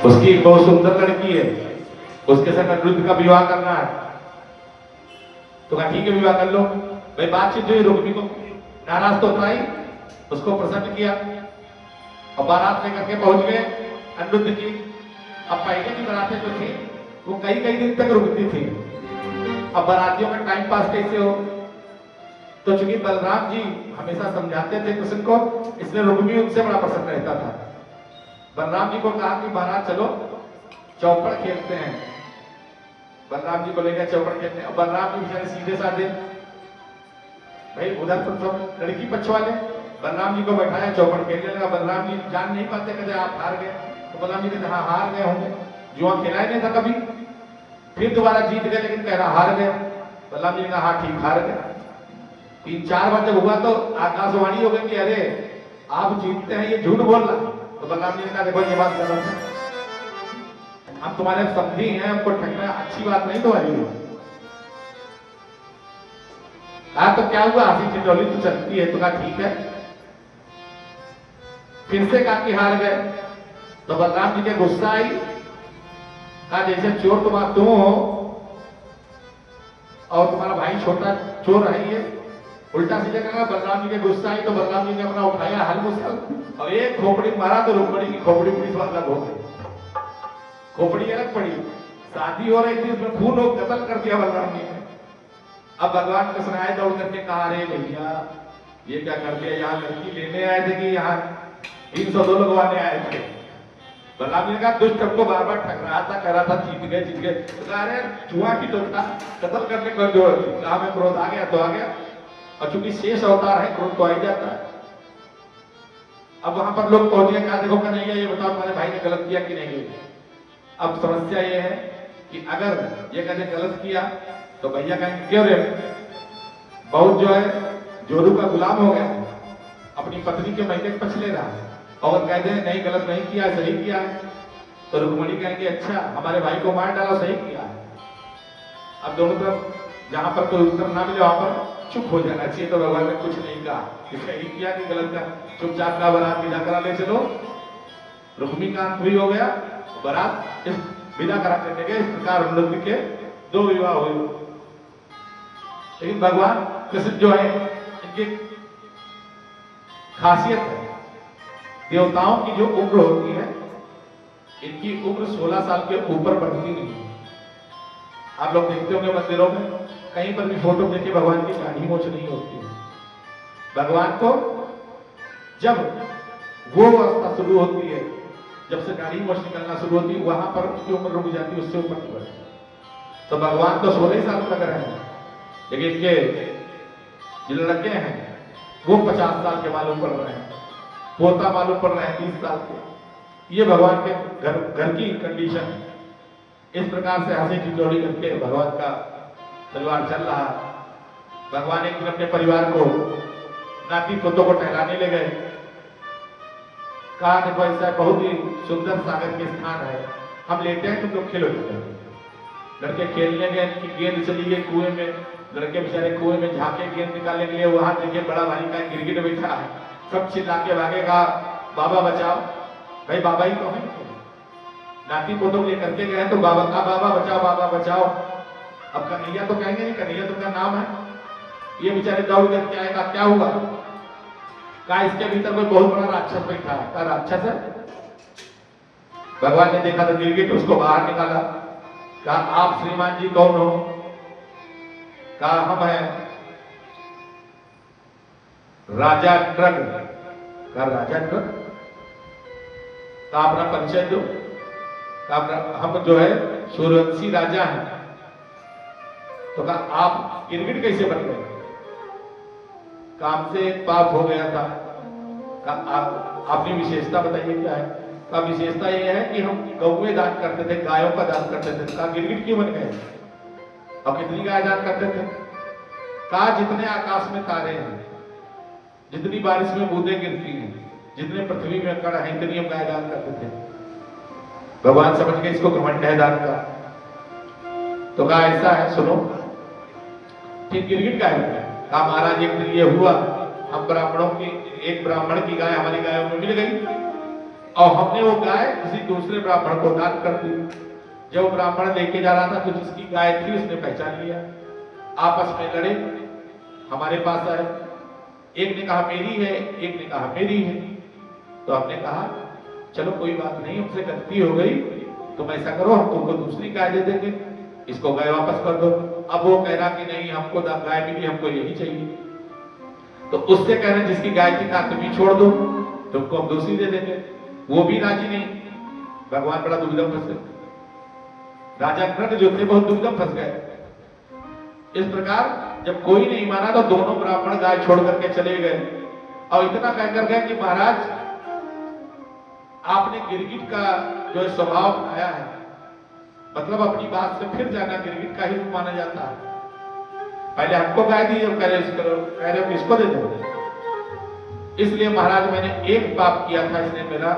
उसकी एक बहुत सुंदर लड़की है, उसके साथ अनिरुद्ध का विवाह करना है। तो कहा ठीक है विवाह कर लो। भाई बातचीत हुई, रुक्मी को नाराज तो था ही, उसको प्रसन्न किया और बारात लेकर के पहुंच गए अनिरुद्ध की। अब पहले की बारातें जो थी वो कई कई दिन तक रुकती थी। अब बारातियों में टाइम पास कैसे हो, तो चूंकि बलराम जी हमेशा समझाते थे कृष्ण को, इसलिए रुक्मी उनसे बड़ा पसंद रहता था। बलराम जी को कहा कि बारात चलो चौपड़ खेलते हैं। बलराम जी को लेकर चौपड़ खेलते हैं। बलराम जी बेचारे सीधे साधे, भाई उधर तो सब लड़की पक्ष वाले, बलराम जी को बैठाया चौपड़ खेलने लगा। बलराम जी जान नहीं पाते, कहते आप हार गए। तो बलराम जी कहते हाँ हार गए होंगे, जुआ खेला ही नहीं था कभी। फिर दोबारा जीत गए, लेकिन कह रहा हार गए। बलराम जी ने कहा हाँ ठीक हार गए। 3-4 बार जब हुआ तो आकाशवाणी हो गई कि अरे आप जीतते हैं, ये झूठ बोल रहा। तो बलराम जी ने कहा देखो ये बात गलत है, हम तुम्हारे समझी हैं, हमको ठगना अच्छी बात नहीं तुम्हारी। तो क्या हुआ, हंसी ठिठोली तो चलती है। तो कहा ठीक है। फिर से कहा कि हार गए। तो बलराम जी के गुस्सा आई, कहा जैसे चोर तुम हो और तुम्हारा भाई छोटा चोर है, ये उल्टा सीधा करना। बलराम जी के गुस्सा आई तो बलराम जी ने अपना उठाया हल मुसल और एक खोपड़ी मारा तो रुक्मणी की खोपड़ी पूरी अलग हो गई, खोपड़ी अलग पड़ी। शादी हो रही थी, उसमें खून हो कत्ल कर दिया बलराम जी ने। अब भगवान कृष्ण आए दौड़ करके कहा अरे भैया ये क्या कर दिया, यहाँ लड़की लेने आए थे कि यहाँ 302 लगवाने आए थे। बलराम जी ने कहा दुष्ट हमको बार बार ठग रहा था, कह रहा था जीत गए जीत गए। तो कहा अरे जुआ की तो था, कत्ल करने को जो कहा में क्रोध आ गया तो आ गया, और चूंकि शेष अवतार है क्रोध तो आ ही जाता है। अब वहां पर लोग पहुंचे, कहा देखो कन्हैया ये बताओ तुम्हारे भाई ने गलत किया कि नहीं। अब समस्या ये है कि अगर ये कहते गलत किया तो भैया कहेंगे क्यों रे, बहुत जो है जोरू का गुलाम हो गया, अपनी पत्नी के महीने पछ ले रहा। और कहते हैं नहीं गलत नहीं किया, सही किया है, तो रुक्मणी कहेंगे अच्छा हमारे भाई को मार डाला, सही किया है। अब दोनों तरफ जहां पर कोई उत्तर ना मिले वहां पर चुप हो जाना चाहिए। तो भगवान ने कुछ नहीं कहा कि सही किया कि गलत किया, चुपचाप का बारात विदा करा ले चलो। रुक्मी का अंत भी हो गया, बारात विदा करा करके गए। इस प्रकार अनिरुद्ध के 2 विवाह हुए। लेकिन भगवान कृष्ण जो है इनकी खासियत है, देवताओं की जो उम्र होती है इनकी उम्र 16 साल के ऊपर बढ़ती नहीं है। आप लोग देखते होंगे मंदिरों में कहीं पर भी फोटो देखिए भगवान की दाढ़ी मूंछ नहीं होती है। भगवान को जब वो अवस्था शुरू होती है, जब से दाढ़ी मूंछ निकलना शुरू होती है, वहां पर उनकी उम्र रुक जाती है, उससे ऊपर नहीं बढ़ती। तो भगवान तो 16 साल तक रहे हैं, लेकिन इनके जो लड़के हैं वो 50 साल के मालूम पड़ रहे हैं, पोता मालूम पड़ रहे हैं 30 साल के। ये भगवान के घर की कंडीशन। इस प्रकार से हंसी ठिठोली करके भगवान का परिवार चल रहा। भगवान एक दिन अपने परिवार को नाती पोतों को टहलाने ले गए। कहा देखो ऐसा बहुत ही सुंदर सागर के स्थान है, हम लेते हैं तुम लोग खेलो। लड़के खेलने गए, इनकी गेंद चली गई कुएं में। लड़के बेचारे कुएं में झांके गेंद निकालने के लिए, वहां देखिए बड़ा भाई का गिरगिट बैठा है, सब चिल्ला के भागेगा बाबा बचाओ। भाई बाबा ही तो है, नाती पोतों लेकर के गए तो बाबा का बाबा बचाओ बाबा बचाओ। अब कन्हैया तो कहेंगे नहीं, कन्हैया तो क्या नाम है। ये बेचारे दौड़ करके आएगा, क्या हुआ, कहा इसके भीतर कोई बहुत बड़ा राक्षस बैठा है। कहा राक्षस है। भगवान ने देखा तो गिरगिट, उसको बाहर निकाला। कहा आप श्रीमान जी कौन हो। कहा हम है राजा ट्रग। कहा राजा ट्रग, कहा अपना परिचय दो। हम जो है सूर्यवंशी राजा हैं। तो कहा आप गिरगिट कैसे बन गए। काम से एक पाप हो गया था। कहा आप अपनी विशेषता बताइए क्या है। कहा विशेषता ये है कि हम गौएं दान करते थे, गायों का दान करते थे। कहा गिरगिट क्यों बन गए और कितनी गाय दान करते थे। कहा जितने आकाश में तारे हैं, जितनी बारिश में बूंदें गिरती हैं, जितने पृथ्वी में कण है, इतनी हम गाय दान करते थे। भगवान समझ गए इसको घमंड है दान का। तो कहा ऐसा है सुनो, ठीक गिरगिट का है। कहा महाराज एक दिन ये हुआ, हम ब्राह्मणों की एक ब्राह्मण की गाय हमारी गायों में मिल गई। और हमने वो गाय किसी दूसरे ब्राह्मण को दान कर दी। जब ब्राह्मण लेके जा रहा था तो जिसकी गाय थी उसने पहचान लिया, आपस में लड़े, हमारे पास आए। एक ने कहा मेरी है, एक ने कहा मेरी है। तो हमने कहा चलो कोई बात नहीं, हमसे गलती हो गई, तुम ऐसा करो हम तुमको दूसरी गाय दे देंगे, इसको गाय वापस कर दो। अब वो कह रहा कि नहीं हमको गाय मिली, हमको यही चाहिए। तो उससे कह रहे जिसकी गाय थी कहा तुम ही छोड़ दो, तुमको हम दूसरी दे देंगे। वो भी राजी नहीं। भगवान बड़ा दुविधा फंस गए, राजा नृग जो थे बहुत दुविधा फंस गए। इस प्रकार जब कोई नहीं माना तो दोनों ब्राह्मण गाय छोड़ करके चले गए और इतना कहकर गए कि महाराज आपने गिरगिट का जो स्वभाव बनाया है, मतलब अपनी बात से फिर जाना, गिरगिट का ही माना जाता है। पहले हमको गाय दी और कह रहे हो इसको दे दो। इसलिए महाराज मैंने एक पाप किया था, इसने मेरा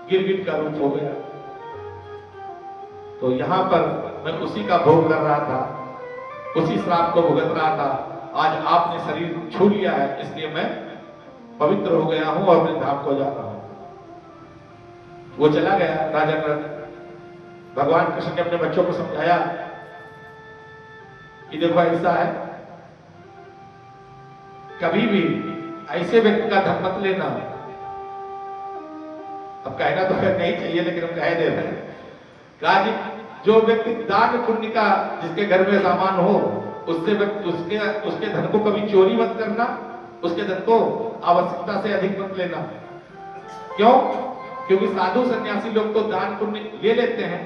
गिरगिट का रूप हो गया। तो यहां पर मैं उसी का भोग कर रहा था, उसी श्राप को भुगत रहा था। आज आपने शरीर छू लिया है, इसलिए मैं पवित्र हो गया हूं और अपने धाम को जा रहा हूं। वो चला गया राजा नृग। भगवान कृष्ण ने अपने बच्चों को समझाया कि देखो ऐसा है, कभी भी ऐसे व्यक्ति का धन मत लेना। अब कहना तो नहीं चाहिए लेकिन हम कह दे रहे हैं, राजी जो व्यक्ति दान पुण्य का जिसके घर में सामान हो, उससे उसके धन को कभी चोरी मत करना, उसके धन को आवश्यकता से अधिक मत लेना। क्यों? क्योंकि साधु सन्यासी लोग तो दान पुण्य ले लेते हैं,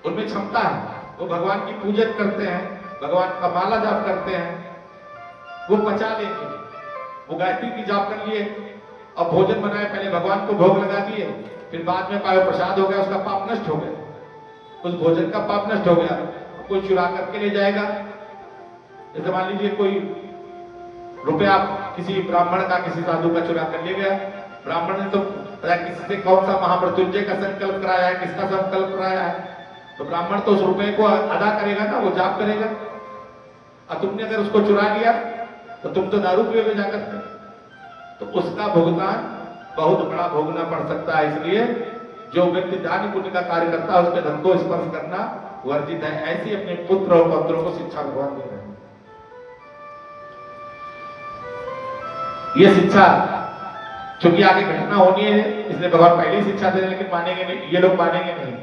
उनमें क्षमता है, वो भगवान की पूजन करते हैं, भगवान का माला जाप करते हैं, वो पचा लेंगे। वो गायत्री की जाप कर लिए और भोजन बनाए, पहले भगवान को भोग लगा दिए, फिर बाद में पायो प्रसाद हो गया, उसका पाप नष्ट हो गया, उस भोजन का पाप नष्ट हो गया। कोई चुरा करके ले जाएगा, जैसे मान लीजिए कोई रुपया किसी ब्राह्मण का किसी साधु का चुरा कर ले गया, ब्राह्मण ने तो किसी से कौन सा महामृत्युंजय का संकल्प कराया है, किसका संकल्प कराया है, तो ब्राह्मण तो उस रुपए को अदा करेगा ना, वो जाप करेगा। और तुमने अगर उसको चुरा लिया तो तुम तो दारू पियोगे जाकर के, तो उसका भुगतान बहुत बड़ा भोगना पड़ सकता है। इसलिए जो व्यक्ति दान पुण्य का कार्य करता है उसके धन को स्पर्श करना वर्जित है। ऐसी अपने पुत्र और पौत्रों को शिक्षा भगवान दे रहे हैं। ये शिक्षा चूंकि आगे घटना होनी है इसलिए भगवान पहले ही शिक्षा दे रहे हैं, लेकिन मानेंगे नहीं, ये लोग मानेंगे नहीं।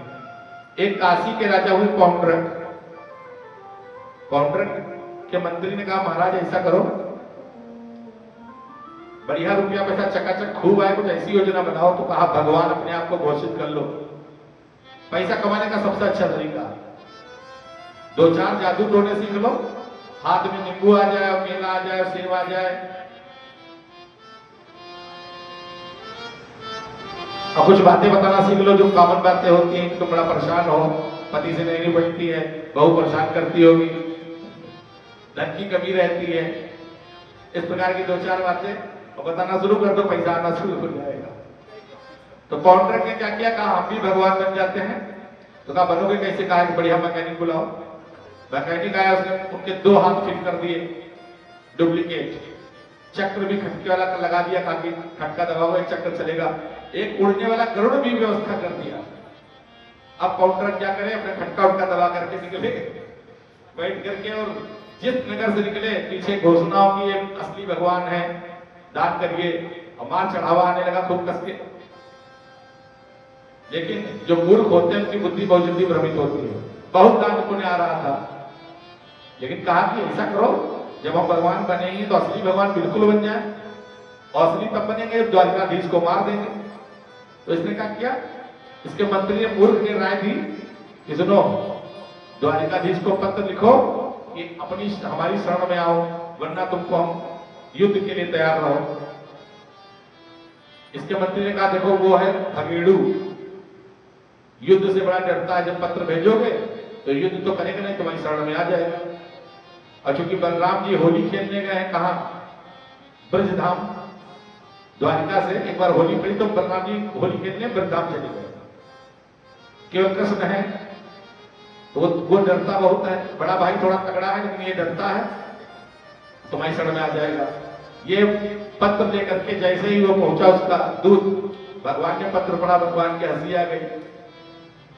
एक काशी के राजा हुए पौंड्रक। पौंड्रक के मंत्री ने कहा महाराज ऐसा करो, बढ़िया रुपया पैसा चकाचक खूब आए, कुछ ऐसी योजना बनाओ। तो कहा भगवान अपने आप को घोषित कर लो। पैसा कमाने का सबसे अच्छा तरीका, 2-4 जादू टोने सीख लो, हाथ में नींबू आ जाए और केला आ जाए और सेब आ जाए, और कुछ बातें बताना सीख लो जो कॉमन बातें होती हैं। तुम बड़ा परेशान हो, पति से नहीं निपटती है, बहू परेशान करती होगी, धन की कमी रहती है, इस प्रकार की 2-4 बातें बताना शुरू कर दो, पैसा आना शुरू हो जाएगा। तो पौंड्रक ने क्या किया, कहा हम भी भगवान बन जाते हैं। तो कहा बनोगे कैसे? कहा बढ़िया मैकेनिक बुलाओ। मैकेनिक आया, उसने उनके 2 हाथ फिट कर दिए डुप्लीकेट, चक्र भी खटके वाला लगा दिया, कहा कि खटका दबाओ एक चक्र चलेगा। एक उड़ने वाला गरुड़ भी व्यवस्था कर दिया। अब पौंड्रक क्या करे, अपने खटका उटका दबा करके निकले बैठ करके, और जिस नगर से निकले पीछे घोषणाओं की एक असली भगवान है, दान करिए, और मार चढ़ावा आने लगा खूब कस के। लेकिन जो मूर्ख होते हैं उनकी बुद्धि बहुत जल्दी भ्रमित होती है, बहुत दान पुण्य आ रहा था। लेकिन कहा कि ऐसा करो, जब हम भगवान बनेंगे तो असली भगवान बिल्कुल बन जाए, और असली तब बनेंगे द्वारकाधीश को मार देंगे। तो इसने क्या किया, इसके मंत्री ने मूर्ख ने राय दी कि सुनो, द्वारकाधीश को पत्र लिखो कि अपनी हमारी शरण में आओ, वरना तुमको हम युद्ध के लिए तैयार रहो। इसके मंत्री ने कहा देखो वो है भगेड़ू, युद्ध से बड़ा डरता है, जब पत्र भेजोगे तो युद्ध तो करेगा नहीं, तुम्हारी शरण में आ जाएगा। और चूंकि बलराम जी होली खेलने गए हैं, कहा ब्रजधाम, द्वारिका से एक बार होली पड़ी तो बलराम जी होली खेलने ब्रजधाम चले गए, केवल कृष्ण है तो वो डरता बहुत है, बड़ा भाई थोड़ा तगड़ा है लेकिन ये डरता है, तुम्हारी शरण में आ जाएगा। ये पत्र लेकर के जैसे ही वो पहुंचा, उसका दूत भगवान ने पत्र पढ़ा, भगवान की हंसी आ गई।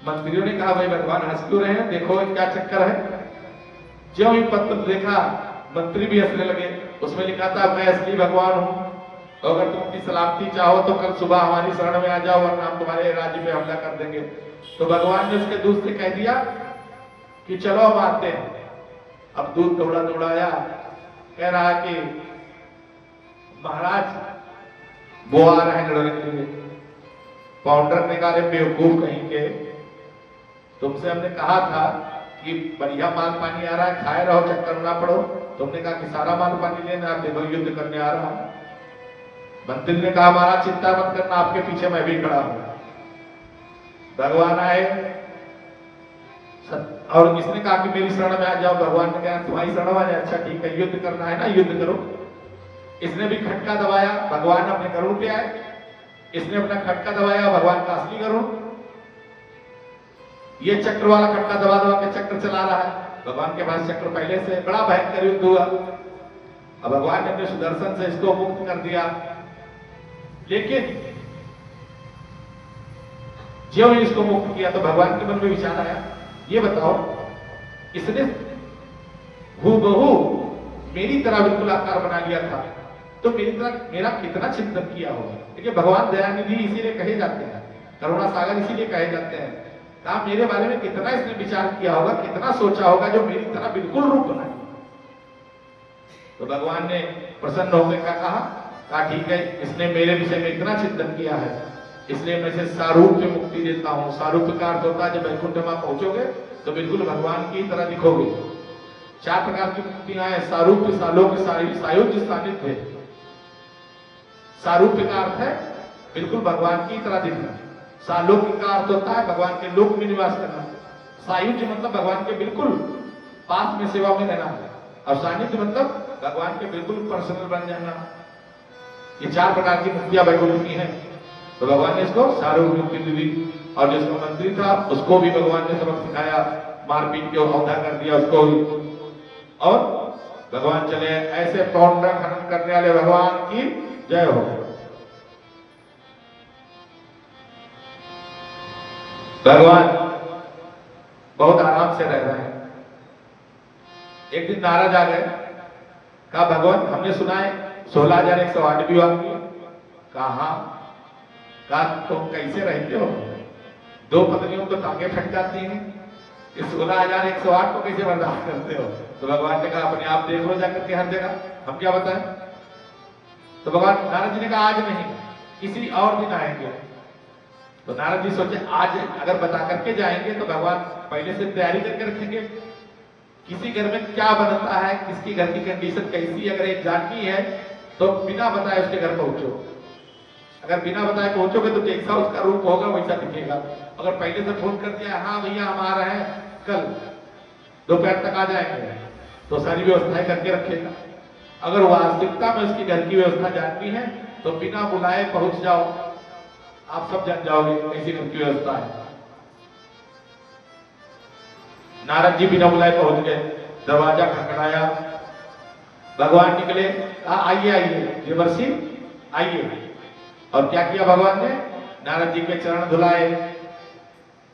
मंत्रियों ने कहा भाई भगवान हंस क्यों रहे हैं, देखो क्या चक्कर है। जो ही पत्र देखा मंत्री भी हंसने लगे। उसमें लिखा था मैं असली भगवान हूं, अगर तुम अपनी सलामती चाहो तो कल सुबह हमारी शरण में आ जाओ वरना हम तुम्हारे राज्य पे हमला कर देंगे। तो भगवान ने उसके दूत से कह दिया कि चलो हम आते हैं। अब दूत दौड़ा दौड़ा आया, कह रहा कि महाराज वो आ रहे हैं लड़ने के लिए। पाउंडर ने कहा बेवकूफ कहीं के, तुमसे हमने कहा था कि बढ़िया माल पानी आ रहा है, खाए रहो, चक्कर ना पड़ो। तुमने कहा कि सारा माल पानी लेना, आप देखो युद्ध करने आ रहा हूं। मंत्री ने कहा महाराज चिंता मत करना, आपके पीछे मैं भी खड़ा हूं। भगवान आए और किसने कहा कि मेरी शरण में आ जाओ। भगवान ने कहा तुम्हारी शरण में आ जाए, अच्छा ठीक है, युद्ध करना है ना, युद्ध करो। इसने भी खटका दबाया, भगवान अपने गरुड़ पे आए। इसने अपना खटका दबाया, भगवान का असली गरुड़। ये चक्र वाला खटका दबा दबा के चक्र चला रहा है। भगवान के पास चक्र पहले से, बड़ा भयंकर युद्ध हुआ। अब भगवान ने अपने सुदर्शन से इसको मुक्त कर दिया। लेकिन जो ही इसको मुक्त किया तो भगवान के मन में विचार आया, ये बताओ इसने हूबहू मेरी तरह बिल्कुल आकार बना लिया था तो मेरी तरह मेरा कितना चिंतन किया होगा। देखिए भगवान दयानिधि इसीलिए कहे जाते हैं, करुणा सागर इसीलिए कहे जाते हैं। कहा मेरे बारे में कितना इसने विचार किया होगा, कितना सोचा होगा जो मेरी तरह बिल्कुल रूप बनाए। तो भगवान ने प्रसन्न होकर कहा ठीक है, इसने मेरे विषय में इतना चिंतन किया है, इसलिए मैं इसे सारूप्य मुक्ति देता हूं। सारूप्य का अर्थ होता है जब वैकुंठ में पहुंचोगे तो बिल्कुल भगवान की तरह दिखोगे। 4 प्रकार की मुक्तियां हैं, सारूप्य, सालोक्य, सायुज्य, सानिध्य। सारूप्य का अर्थ है बिल्कुल भगवान की तरह दिखना। सालोक्य का अर्थ होता है भगवान के लोक में निवास करना। सायुज्य मतलब भगवान के बिल्कुल पास में सेवा में रहना। और सानिध्य मतलब भगवान के बिल्कुल पर्सनल बन जाना। ये 4 प्रकार की मुक्तियां वैकुंठ की हैं। तो भगवान ने इसको सारूप्य मुक्ति दी। और जिसका मंत्री था उसको भी भगवान ने सबक सिखाया, मारपीट के औधा कर दिया उसको भी। और भगवान चले। ऐसे पौंड्र खनन करने वाले भगवान की जय हो। भगवान बहुत आराम से रह रहे हैं। एक दिन नाराज आ गए, कहा भगवान हमने सुना है 16,108 विवाह किए। कहा तुम कैसे रहते हो, 2 पत्नियों तो टांगे फट जाती हैं, इस 16,108 को कैसे बर्दाश्त करते हो। तो भगवान ने कहा अपने आप देख लो जाकर के हर जगह, हम क्या बताएं। तो भगवान नारद जी ने कहा आज नहीं, किसी और दिन आएंगे। तो नारद जी सोचे आज अगर बता करके जाएंगे तो भगवान पहले से तैयारी करके रखेंगे। किसी घर में क्या बनता है, किसकी घर की कंडीशन कैसी, अगर एक जाननी है तो बिना बताए उसके घर पहुंचो। अगर बिना बताए पहुंचोगे तो जैसा उसका रूप होगा वैसा दिखेगा। अगर पहले से फोन कर दिया हाँ भैया हम आ रहे हैं कल दोपहर तक आ जाएंगे, तो सारी व्यवस्थाएं करके रखेगा। अगर वास्तविकता में उसकी घर की व्यवस्था जाननी है तो बिना बुलाए पहुंच जाओ, आप सब जान जाओगे कैसी घर की व्यवस्था है। नारद जी बिना बुलाए पहुंच गए, दरवाजा खटखटाया, भगवान निकले, आइए आइए देवर्षि आइए। और क्या किया भगवान ने, नारद जी के चरण धुलाए,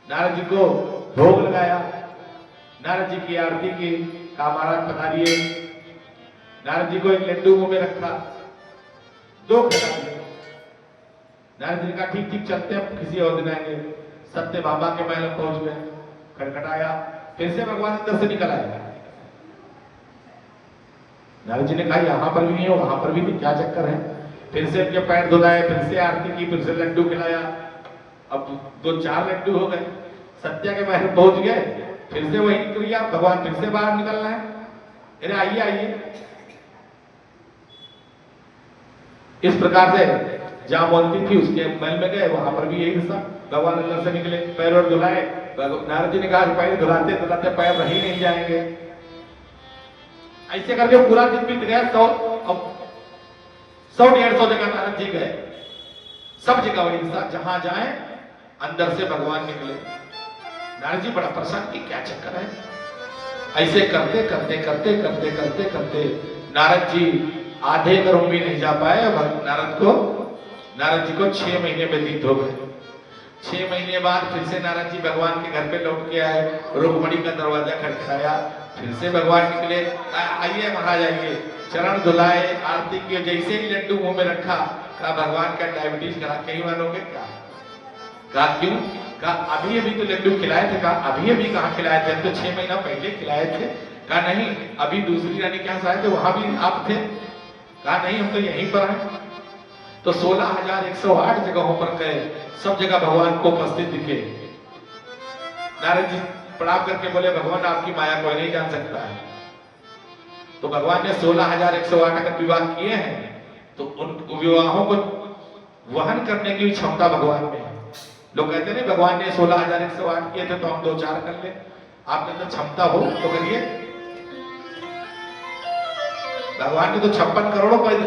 नारद जी को भोग लगाया, नारद जी की आरती की, कहा महाराज पधारिए। नारद जी को एक लड्डू मुंह में रखा, 2 खिला दिए। नारद जी का ठीक ठीक चलते हैं किसी और दिन आएंगे। सत्य बाबा के महल पहुंच गए, खटखटाया, फिर से भगवान अंदर से निकल आए। नारद जी ने कहा यहां पर भी नहीं हो, वहां पर भी नहीं, क्या चक्कर है। फिर से उनके पैर धुलाए, फिर से आरती की, फिर से लड्डू खिलाया। अब 2-4 लड्डू हो गए, सत्या के महल पहुंच गए, फिर से वही क्रिया, भगवान फिर से बाहर निकलना है, अरे आइए आइए। इस प्रकार से जहां बोलती थी उसके महल में गए, वहां पर भी यही हिस्सा, भगवान अंदर से निकले, पैर और धुलाए। नारद जी ने कहा पैर धुलाते धुलाते पैर रही नहीं जाएंगे। ऐसे करके पूरा दिन बीत गया। 100-150 जगह नारद जी गए, सब जगह वही हिस्सा, जहां जाए अंदर से भगवान निकले। नारद जी बड़ा प्रसन्न कि क्या चक्कर है। ऐसे करते करते करते करते करते करते नारद जी आधे घरों भी नहीं जा पाए। नारद को नारद जी को 6 महीने व्यतीत हो गए। 6 महीने बाद फिर से नारद जी भगवान के घर पे लौट के आए। रुक्मणी का दरवाजा खटखटाया, फिर से भगवान निकले। आइए महाराज आइए, चरण धुलाए, आरती की। जैसे ही लड्डू मुंह में रखा, कहा भगवान का डायबिटीज करा कहीं मानोगे क्या? कहा क्यों? कहा अभी अभी तो लड्डू खिलाए थे। कहा अभी अभी कहाँ खिलाए थे, तो 6 महीना पहले खिलाए थे। कहा नहीं, अभी दूसरी रानी के यहाँ आए थे, वहां भी आप थे। कहा नहीं, हम तो यहीं पर हैं। तो 16,108 जगहों पर गए, सब जगह भगवान को उपस्थित दिखे। नारद जी प्रणाम करके बोले भगवान आपकी माया कोई नहीं जान सकता है। तो भगवान ने 16,108 अगर विवाह किए हैं, तो उन विवाहों को वहन करने की क्षमता भगवान में है। लोग कहते नहीं भगवान ने 16,108 किए थे तो हम 2-4 कर ले। आपके अंदर क्षमता हो तो करिए। भगवान ने तो 56 करोड़